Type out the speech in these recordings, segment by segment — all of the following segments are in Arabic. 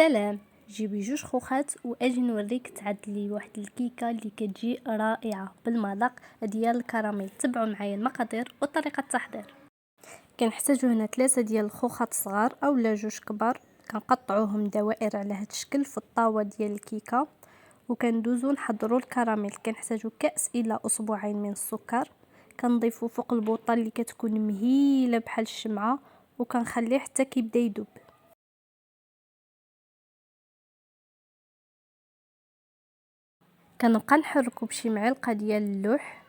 سلام. جيبي جوج خوخات واجي نوريك تعدلي واحد الكيكه اللي كتجي رائعه بالمذاق ديال الكراميل. تبعوا معايا المقادير وطريقه التحضير. كنحتاجو هنا 3 ديال الخوخات صغار اولا جوج كبار، كنقطعوهم دوائر على هذا الشكل في الطاوه ديال الكيكه، وكندوزو نحضروا الكراميل. كنحتاجو كاس الى اسبوعين من السكر، كنضيفو فوق البوطه اللي كتكون مهيله بحال الشمعه، وكنخليه حتى كيبدا يذوب. كنبقى نحركو بشي معلقه ديال اللوح،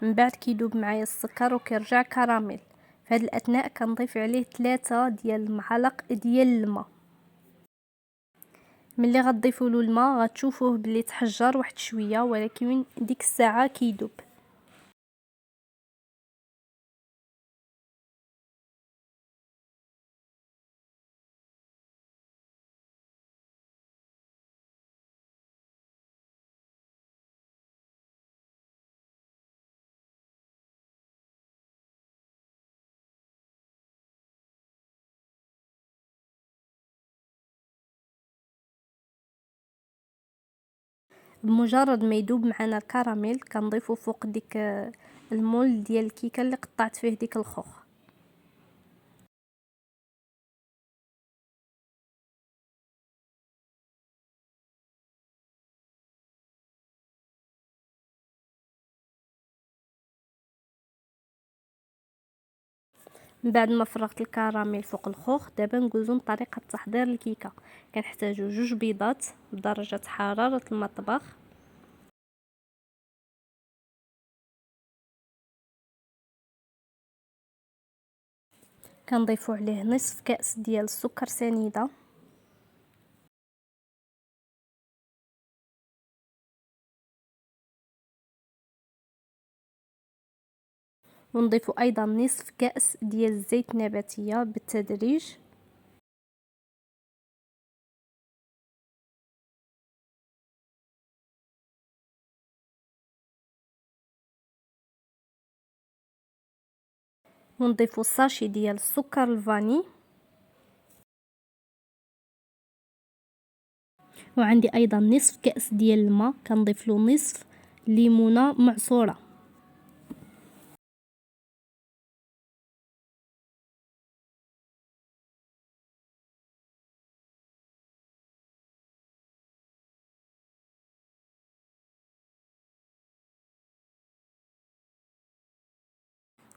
من بعد كيذوب معايا السكر وكيرجع كراميل. في هذا الاثناء كنضيف عليه 3 ديال المعالق ديال الماء. ملي غتضيفوا له الماء غتشوفوه بلي تحجر واحد شويه، ولكن ديك الساعه كيذوب. بمجرد ما يذوب معنا الكراميل كنضيفو فوق ديك المول ديال الكيكه اللي قطعت فيه ديك الخوخ. من بعد ما فرغت الكراميل فوق الخوخ، دابا ندوزو لطريقه تحضير الكيكه. كنحتاجو جوج بيضات بدرجه حراره المطبخ، كنضيفو عليه نصف كاس ديال السكر سنيده، ونضيف ايضا نصف كاس ديال الزيت النباتيه بالتدريج. ونضيف الساشي ديال السكر الفاني، وعندي ايضا نصف كاس ديال الماء، كنضيف له نصف ليمونه معصوره.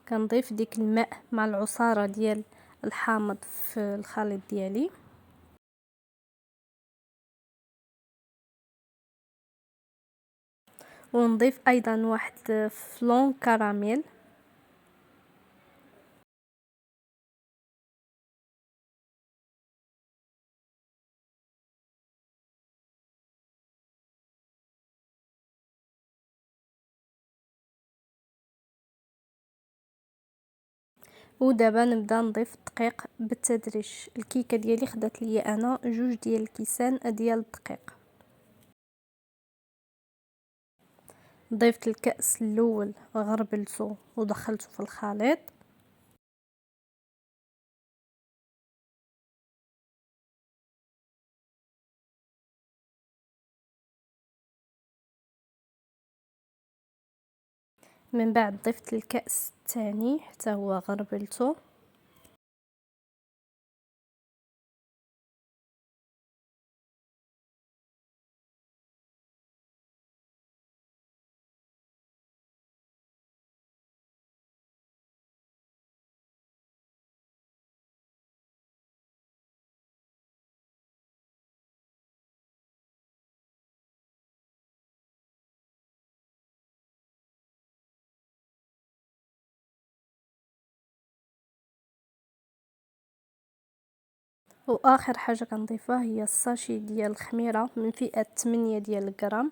كنضيف ديك الماء مع العصاره ديال الحامض في الخليط ديالي، ونضيف ايضا واحد فلون كراميل. ودابا نبدا نضيف الدقيق بالتدريج. الكيكه ديالي خدات ليا انا 2 ديال الكيسان ديال الدقيق. ضيفت الكأس الاول، غربلته ودخلته في الخليط، من بعد ضفت الكأس الثاني حتى هو غربلته، واخر حاجه كنضيفها هي الساشي ديال الخميره من فئه 8 ديال الغرام.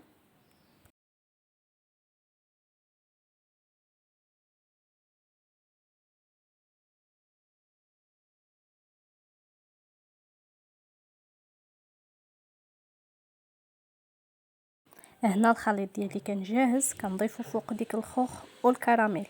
هنا الخليط ديالي كان جاهز، كنضيفو فوق ديك الخوخ والكراميل.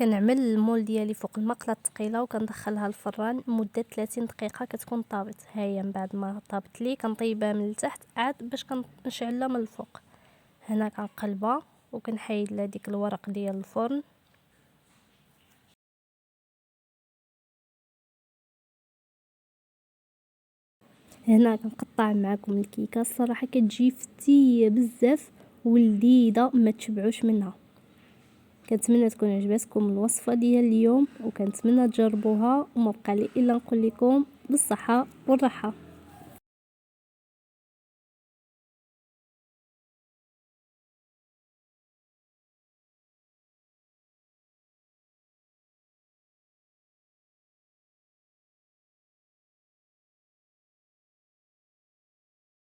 كنعمل المول ديالي فوق المقله الثقيله وكندخلها الفران مده 30 دقيقه كتكون طابت. هيا من بعد ما طابت لي كنطيبها من التحت عاد باش كنشعلها من الفوق. هنا كنقلبها وكنحيد لها ديك الورق ديال الفرن. هنا كنقطع معكم الكيكه، الصراحه كتجي فتيه بزاف ولذيذه ما تشبعوش منها. كنتمنى تكون عجبتكم الوصفه ديال اليوم وكنتمنى تجربوها، وما بقى لي الا نقول لكم بالصحه والراحه.